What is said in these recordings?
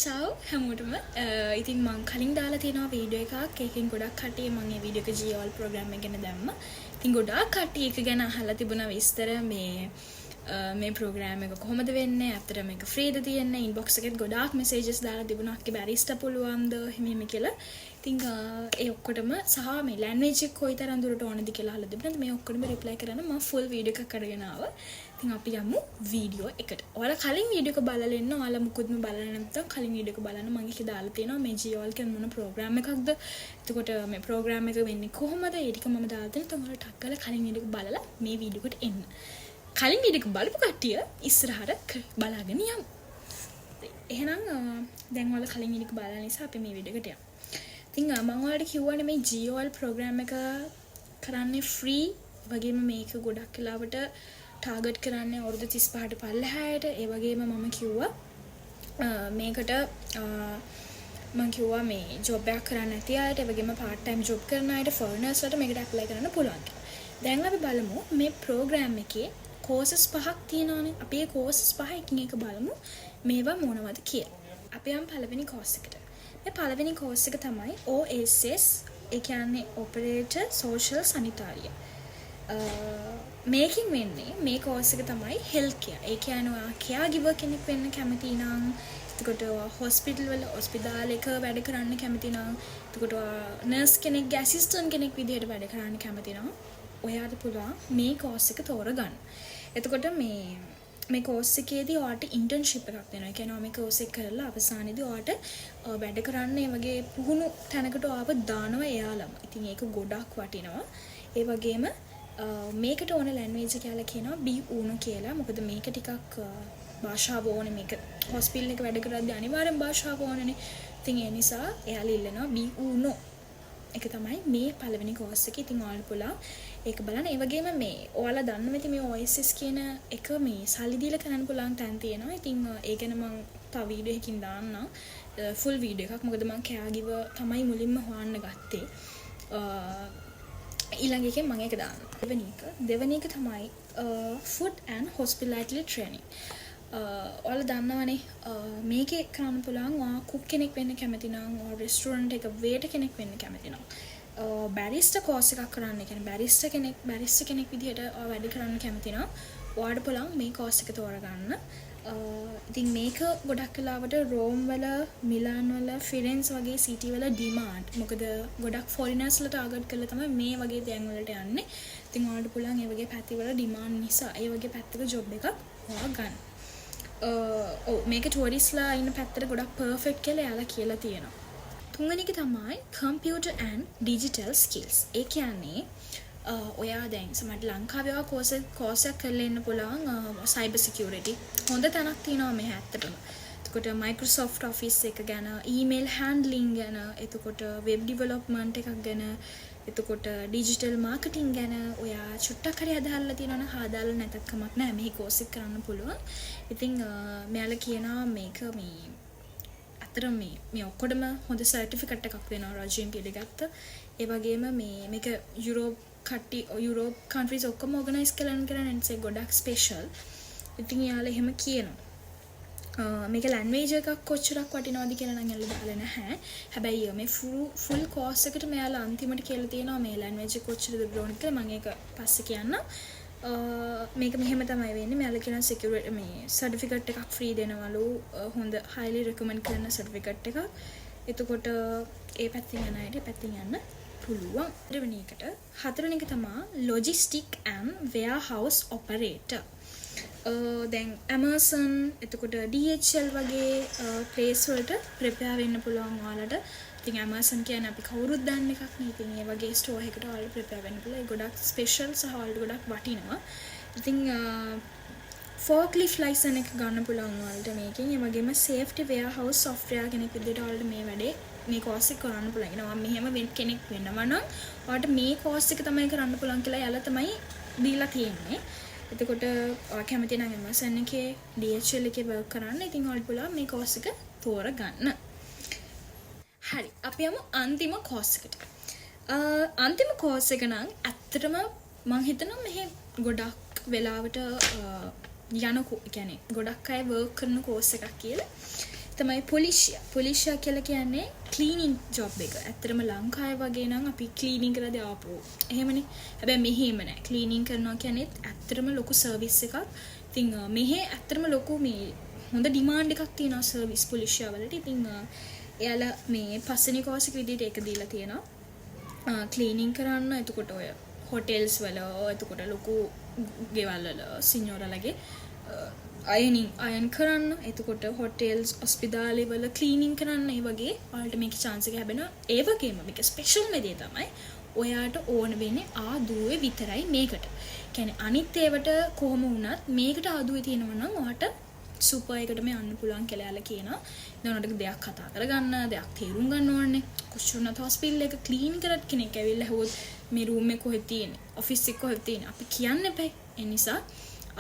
Ciao හැමෝටම ඉතින් මං කලින් දාලා තියෙනවා වීඩියෝ එකක්. ඒකෙන් ගොඩක් කට්ටිය මම මේ වීඩියෝ එක GOL ප්‍රෝග්‍රෑම් එක ගැන දැම්මා. ඉතින් ගොඩක් කට්ටිය ඒක ගැන අහලා තිබුණා විස්තර මේ ප්‍රෝග්‍රෑම් එක කොහොමද වෙන්නේ? ඇත්තට මේක ෆ්‍රීද තියෙන්නේ? ඉන්බොක්ස් එකෙත් ගොඩාක් මෙසේජස් දාලා තිබුණා. අක්කේ බැරිස්ටා පුළුවන්ද? එහෙම කියලා. ඉතින් ඒ ඔක්කොටම සහ මේ ලැන්ග්වේජ් එක කොයිතරම් දුරට ඕනද කියලා අහලා තිබුණා. මේ ඔක්කොටම රිප්ලයි කරන්න මම ෆුල් වීඩියෝ එකක් අරගෙන ආවා. ඉතින් අපි යමු වීඩියෝ එකට. ඔයාලා කලින් වීඩියෝ එක බලලා ඉන්න. ඔයාලා මුකුත්ම බලලා නැත්නම් කලින් වීඩියෝ එක බලන්න. මම ඒකේ දාලා තියෙනවා මේ GOL කියන්නේ මොන ප්‍රෝග්‍රෑම් එකක්ද? එතකොට මේ ප්‍රෝග්‍රෑම් එක වෙන්නේ කොහොමද? ඒ ටික මම දාලා තියෙනවා. ඔයාලා ටක් කරලා කලින් වීඩියෝ එක බලලා මේ වීඩියෝ එකට එන්න. කලින් වීඩියෝ එක බලපු කට්ටිය ඉස්සරහට බලාගෙන යමු. එහෙනම් දැන් ඔයාලා කලින් වීඩියෝ එක බලලා නිසා අපි මේ වීඩියෝ එකට යමු. ඉතින් මම ඔයාලට කිව්වනේ මේ GOL ප්‍රෝග්‍රෑම් එක කරන්නේ ෆ්‍රී. වගේම මේක ගොඩක් වෙලාවට ටාගට් කරන්නේ අවුරුදු 35ට පල්ලෙහායට. ඒ වගේම මම කිව්වා මේකට මම කිව්වා මේ ජොබ් එකක් කරන්න නැති අයට, ඒ වගේම part time job කරන අයට, foreigners වලට මේකට apply කරන්න පුළුවන් කියලා. දැන් අපි බලමු මේ ප්‍රෝග්‍රෑම් එකේ courses 5ක් තියෙනවානේ. අපි මේ courses 5 එකින් එක බලමු මේවා මොනවද කියලා. අපි යම් පළවෙනි course එකට. මේ පළවෙනි course එක තමයි OSS, ඒ කියන්නේ Operator Social Sanitarian. මේකින් වෙන්නේ මේ course එක තමයි health care. ඒ කියන්නේ ඔයා caregiver කෙනෙක් වෙන්න කැමති නම්, එතකොට hospital වල හොස්පිටාලයක වැඩ කරන්න කැමති නම්, එතකොට nurse කෙනෙක්ගේ assistant කෙනෙක් විදිහට වැඩ කරන්න කැමති නම් ඔයාට පුළුවන් මේ course එක තෝරගන්න. එතකොට මේ course එකේදී ඔයාට internship එකක් දෙනවා. ඒ කියන්නේ මේ course එක කරලා අවසානයේදී ඔයාට වැඩ කරන්න මේ වගේ පුහුණු තැනකට ඔයාව දානවා එයාලම. ඉතින් ඒක ගොඩක් වටිනවා. ඒ වගේම මේකට ඕන ලැන්ග්වේජ් කියලා කියනවා B1 කියලා. මොකද මේක ටිකක් භාෂාව ඕනේ. මේක හොස්පිටල් එක වැඩ කරද්දී අනිවාර්යෙන් භාෂාව ඕනනේ. ඉතින් ඒ නිසා එයාලා ඉල්ලනවා B1. ඒක තමයි මේ පළවෙනි course එක. ඉතින් ඔයාලා පුළුවන් ඒක බලන්න. ඒ වගේම මේ ඔයාලා දන්නවා ඉතින් මේ OSS කියන එක මේ සල්ලි දීලා කරන්න පුළුවන් තැන් තියෙනවා. ඉතින් ඒ ගැන මම තව වීඩියෝ එකකින් දාන්නම්. ෆුල් වීඩියෝ එකක්. මොකද මම caregiver තමයි මුලින්ම හොයන්න ගත්තේ. ඊළඟ එකෙන් මම ඒක දාන්න. දෙවෙනි එක තමයි food and hospitality training. ඔයාලා දන්නවනේ මේකේ කරන්න පුළුවන් ඔයා cook කෙනෙක් වෙන්න කැමති නම්, ඔයා restaurant එක waiter කෙනෙක් වෙන්න කැමති නම්, barista course එකක් කරන්න. ඒ කියන්නේ barista කෙනෙක් විදිහට වැඩ කරන්න කැමති නම් ඔයාට පුළුවන් මේ course එක තෝරගන්න. ඉතින් මේක ගොඩක් වෙලාවට රෝම් වල, මිලාන් වල, ෆිරෙන්ස් වගේ සිටි වල ඩිමාන්ඩ්. මොකද ගොඩක් ෆොරිනර්ස් ලා ටාගට් කරලා තමයි මේ වගේ තැන් වලට යන්නේ. ඉතින් ඔයාලට පුළුවන් ඒ වගේ පැති වල ඩිමාන්ඩ් නිසා ඒ වගේ පැත්තක ජොබ් එකක් හොයාගන්න. මේක ටුවරිස්ලා ඉන්න පැත්තට ගොඩක් පර්ෆෙක්ට් කියලා එයාලා කියලා තියෙනවා. තුන්වෙනි එක තමයි computer and digital skills. ඒ කියන්නේ ඔයා දැන් සමහර ලංකාවේ course එකක් කරලා ඉන්න පුළුවන් cyber security. හොඳ තැනක් තියෙනවා මේ ඇත්තටම. එතකොට Microsoft Office එක ගැන, email handling ගැන, එතකොට web development එකක් ගැන, එතකොට digital marketing ගැන ඔයා චුට්ටක් හරි අදහලා තියෙනවා නම් හදාලා නැතත් කමක් නැහැ. මේ course එක කරන්න පුළුවන්. ඉතින් මෙයාලා කියනවා මේක අතර මේ ඔක්කොටම හොඳ certificate එකක් වෙනවා රජයෙන් පිළිගත්ත. ඒ වගේම මේක යුරෝප් countries ඔක්කොම organize කරන නිසා ගොඩක් special. ඉතින් යාලා එහෙම කියනවා. මේක ලැන්ග්වේජ් එකක් කොච්චරක් වටිනවද කියලා නම් එයාලා දාලා නැහැ. හැබැයි මේ full course එකට මෙයාලා අන්තිමට කියලා තියෙනවා මේ ලැන්ග්වේජ් එක කොච්චරද ඕන කියලා. මම ඒක පස්සේ කියන්නම්. මේක මෙහෙම තමයි වෙන්නේ. මෙයාලා කියන security මේ certificate එකක් free දෙනවලු. හොඳ highly recommend කරන certificate එකක්. එතකොට ඒ පැත්තෙන් යන අයට පැත්තෙන් යන්න පුළුවන්. හතරවෙනි එක තමයි logistic and warehouse operator. දැන් Amazon, එතකොට DHL වගේ place වලට prepare වෙන්න පුළුවන් ඔයාලට. ඉතින් Amazon කියන්නේ අපි කවුරුත් දන්න එකක් නේ. ඉතින් මේ වගේ store එකකට ඔයාලට prepare වෙන්න පුළුවන්. ඒ ගොඩක් special සහ ඔයාලට ගොඩක් වටිනවා. ඉතින් forklift license එක ගන්න පුළුවන් ඔයාලට මේකෙන්. ඒ වගේම safety warehouse software කෙනෙක් විදිහට ඔයාලට මේ වැඩේ මේ course එක කරන්න පුළුවන්. ඒනවා මෙහෙම කෙනෙක් වෙනවා නම් ඔයාලට මේ course එක තමයි කරන්න පුළුවන් කියලා යාලා තමයි දීලා තියෙන්නේ. එතකොට ඔයා කැමති නම් Amazon එකේ DHL එකේ work කරන්න. ඉතින් ඔයාලට පුළුවන් මේ course එක තෝරගන්න. හරි. අපි යමු අන්තිම course එකට. අන්තිම course එක නම් ඇත්තටම මම හිතනවා මෙහි ගොඩක් වෙලාවට කියන්නේ ගොඩක් අය work කරන course එකක් කියලා. තමයි පොලිෂියා කියලා කියන්නේ ක්ලීනින් ජොබ් එක. ඇත්තටම ලංකාවේ වගේ නම් අපි ක්ලීනින් කරලා දාපුවෝ. එහෙමනේ. හැබැයි මෙහෙම නෑ. ක්ලීනින් කරනවා කියන්නේ ඇත්තටම ලොකු සර්විස් එකක්. ඉතින් මෙහෙ ඇත්තටම ලොකු මේ හොඳ ඩිමාන්ඩ් එකක් තියෙනවා සර්විස් පොලිෂියා වලට. ඉතින් එයාලා මේ පස්වෙනි කෝස් එක විදිහට ඒක දීලා තියෙනවා. ක්ලීනින් කරන්න. එතකොට ඔය හොටෙල්ස් වල එතකොට ලොකු ගෙවල් වල සිඤ්ඤෝරලගේ අයන් කරන්න. එතකොට හොටෙල්ස් හොස්පිටාලේ වල ක්ලීනින් කරන්න. ඒ වගේ ඔයාලට මේකේ chance එක ලැබෙනවා. ඒ වගේම මේක ස්පෙෂල් මෙදේ තමයි ඔයාට ඕන වෙන්නේ ආදුවේ විතරයි මේකට. කියන්නේ අනිත් ඒවට කොහොම වුණත් මේකට ආදුවේ තියෙනවා නම් ඔයාට සුපර් එකටම යන්න පුළුවන් කියලා යාලා කියනවා. දැන් ඔයාලට දෙයක් කතා කරගන්න, දෙයක් තේරුම් ගන්න ඕනේ. කුෂුණත් හොස්පිටල් එක ක්ලීන් කරත් කෙනෙක් ඇවිල්ලා හවොත් මේ රූම් එක කොහෙද තියෙන්නේ? ඔෆිස් එක කොහෙද තියෙන්නේ? අපි කියන්න එපා. ඒ නිසා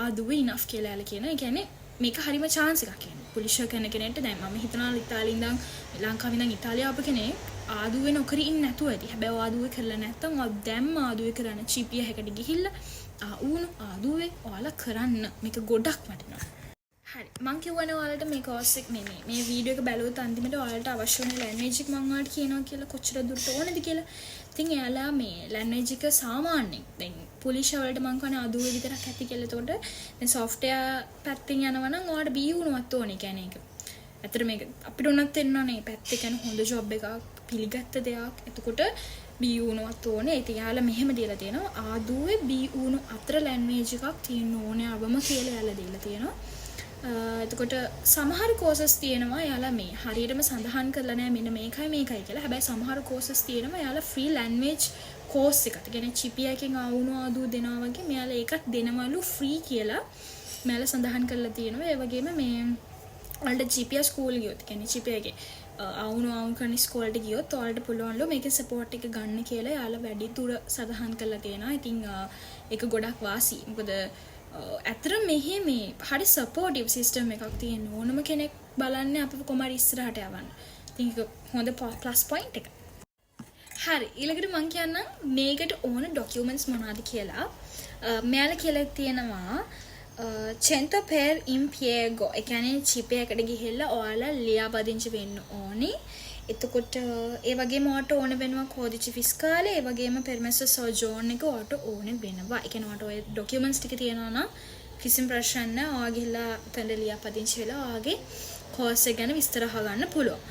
ආදුවේ ඉනෆ් කියලා යාලා කියනවා. ඒ කියන්නේ මේක හරිම chance එකක් කියන්නේ. පොලිෂියා කරන කෙනෙක්ට දැන් මම හිතනවා ඉතාලියෙන් ඉඳන් ලංකාවේ ඉඳන් ඉතාලිය ආපු කෙනෙක් ආදුවේ නොකර ඉන්න නැතුව ඇති. හැබැයි ආදුවේ කරලා නැත්තම් දැම්ම ආදුවේ කරන්න චීපිය හැකට ගිහිල්ලා ආදුවේ ඔයාලා කරන්න. මේක ගොඩක් වටිනවා. හරි මම කියවනේ ඔයාලට මේ කෝස් එක මේ වීඩියෝ එක බැලුවොත් අන්තිමට ඔයාලට අවශ්‍ය වෙන ලැන්ග්වේජ් එක මම ඔයාලට කියනවා කියලා කොච්චර දුරට ඕනද කියලා. ඉතින් එයාලා මේ ලැන්ග්වේජ් එක සාමාන්‍යයෙන් දැන් පොලිෂියා වලට මම කියන්නේ ආදුවේ විතරක් ඇති කියලා. එතකොට දැන් සොෆ්ට්වෙයාර් පැත්තෙන් යනවා නම් ඔයාලට B වුණවත් ඕනේ කියන්නේ ඒක. ඇත්තට මේක අපිට උනත් වෙනවනේ පැත්තේ කියන්නේ හොඳ ජොබ් එකක් පිළිගත්ත දෙයක්. එතකොට B වුණවත් ඕනේ. ඉතින් එයාලා මෙහෙම දීලා තියෙනවා ආදුවේ B වුණු අතර ලැන්ග්වේජ් එකක් තියෙන්න ඕනේ අවම කියලා එයාලා දීලා තියෙනවා. එතකොට සමහර කෝසස් තියෙනවා යාලා මේ හරියටම සඳහන් කරලා නැහැ මෙන්න මේකයි කියලා. හැබැයි සමහර කෝසස් තියෙනවා යාලා ෆ්‍රී ලැන්ග්වේජ් කෝස් එකක්. ඒ කියන්නේ චිපියා එකෙන් ආවුණු ආදුව දෙනවා වගේ මෙයාලා ඒකත් දෙනවලු ෆ්‍රී කියලා මෙයාලා සඳහන් කරලා තියෙනවා. ඒ වගේම මේ ඔයාලට චිපියා ස්කූල් ගියොත් කියන්නේ චිපියා එකේ ආවුණු කරන ස්කෝල්ට ගියොත් ඔයාලට පුළුවන්ලු මේකේ සපෝට් එක ගන්න කියලා යාලා වැඩි දුර සඳහන් කරලා තියෙනවා. ඉතින් ඒක ගොඩක් වාසි. මොකද ඇත්තටම මෙහි මේ හරි සපෝටිව් සිස්ටම් එකක් තියෙන ඕනම කෙනෙක් බලන්නේ අපිව කොමාරි ඉස්සරහට යවන්න. ඉතින් ඒක හොඳ ප්ලස් පොයින්ට් එක. හරි ඊළඟට මම කියන්නම් මේකට ඕන ඩොකියුමන්ට්ස් මොනවද කියලා. මෙයාලා කියලා තියෙනවා චෙන්තෝ පෙර් ඉම්පියගෝ. ඒ කියන්නේ චිපේ එකට ගිහිල්ලා ඔයාලා ලියාපදිංචි වෙන්න ඕනි. එතකොට ඒ වගේම ඔයාට ඕන වෙනවා කෝදිචි ෆිස්කාලේ. ඒ වගේම පෙර්මෙසෝ සෝජෝන් එක ඔයාට ඕන වෙනවා. ඒ කියන්නේ ඔයාට ඔය ඩොකියුමන්ට්ස් ටික තියෙනවා නම් කිසිම ප්‍රශ්න නැහැ. ඔයා ගිහිල්ලා තැනට ලියාපදිංචි වෙලා ඔයාගේ කෝස් එක ගැන විස්තර අහගන්න පුළුවන්.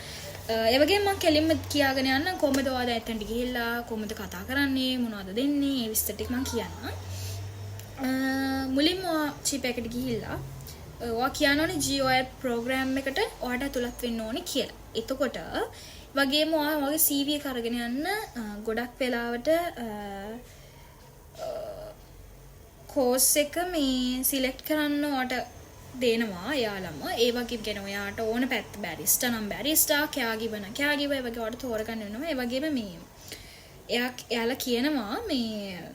ඒ වගේම මම කෙලින්ම කියාගෙන යන්න කොහොමද ඔයාලා එතනට ගිහිල්ලා කොහොමද කතා කරන්නේ මොනවද දෙන්නේ ඒ විස්තර ටික මම කියන්නම්. මුලින්ම චිප් එකට ගිහිල්ලා ඔයා කියනෝනේ GOL ප්‍රෝග්‍රෑම් එකට ඔයාට ඇතුළත් වෙන්න ඕනේ කියලා. එතකොට වගේම ඔයා ඔයාගේ CV එක අරගෙන යන්න ගොඩක් වෙලාවට කෝස් එක මේ සිලෙක්ට් කරන්න ඔයාට දෙනවා එයාලම. ඒ වගේ කියන ඔයාට ඕන පැත්ත බැරිස්ටා නම් බැරිස්ටා, කැයාගිවර් නම් කැයාගිවර් ඒ වගේ ඔයාට තෝරගන්න වෙනවා. ඒ වගේම මේ එයාලා කියනවා මේ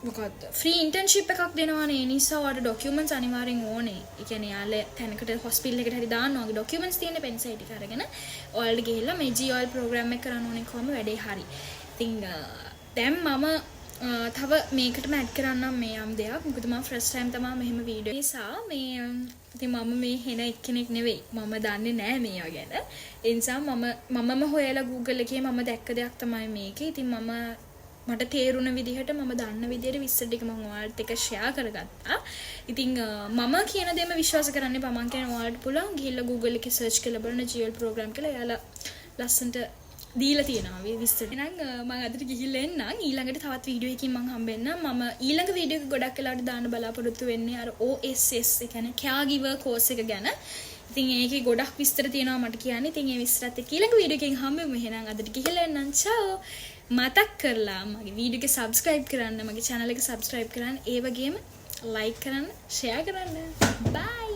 මොකක්ද ෆ්‍රී ඉන්ටර්න්ෂිප් එකක් දෙනවානේ. ඒ නිසා ඔයාලට ඩොකියුමන්ට්ස් අනිවාර්යෙන් ඕනේ. ඒ කියන්නේ යාලා තැනකට හොස්පිටල් එකට හරි දාන්න ඔයාගේ ඩොකියුමන්ට්ස් තියෙන පෙන්සයිට් එක අරගෙන ඔයාලට ගිහිල්ලා මේ GOL ප්‍රෝග්‍රෑම් එක කරන්න ඕනේ කොහොම වැඩේ හරි. ඉතින් දැන් මම තව මේකටම ඇඩ් කරන්නම් මේ යම් දෙයක්. මොකද මම ෆස්ට් ටයිම් තමයි මෙහෙම වීඩියෝ නිසා මේ ඉතින් මම මේ හෙන එක්කෙනෙක් නෙවෙයි. මම දන්නේ නැහැ මේවා ගැන. ඒ නිසා මමම හොයලා Google එකේ මම දැක්ක දෙයක් තමයි මේකේ. ඉතින් මට තේරුණ විදිහට මම දන්න විදිහට විස්තර ටික මම ඔයාලට එක ෂෙයා කරගත්තා. ඉතින් මම කියන දේම විශ්වාස කරන්න එපා. මම කියන ඔයාලට පුළුවන් ගිහිල්ලා Google එකේ සර්ච් කරලා බලන්න GOL ප්‍රෝග්‍රෑම් කියලා. එයාලා ලස්සන්ට දීලා තියෙනවා මේ විස්තර. එහෙනම් මම අදට ගිහිල්ලා එන්නම්. ඊළඟට තවත් වීඩියෝ එකකින් මම හම්බෙන්නම්. මම ඊළඟ වීඩියෝ එක ගොඩක් වෙලාවට දාන්න බලාපොරොත්තු වෙන්නේ අර OSS ඒ කියන්නේ caregiver course එක ගැන. ඉතින් ඒකේ ගොඩක් විස්තර තියෙනවා මට කියන්න. ඉතින් ඒ විස්තරත් එක්ක ඊළඟ වීඩියෝ එකකින් හම්බෙමු. එහෙනම් අදට ගිහිල්ලා එන්නම්. චාෝ. මතක් කරලා මගේ වීඩියෝ එක සබ්ස්ක්‍රයිබ් කරන්න, මගේ channel එක සබ්ස්ක්‍රයිබ් කරන්න, ඒ වගේම like කරන්න, share කරන්න. bye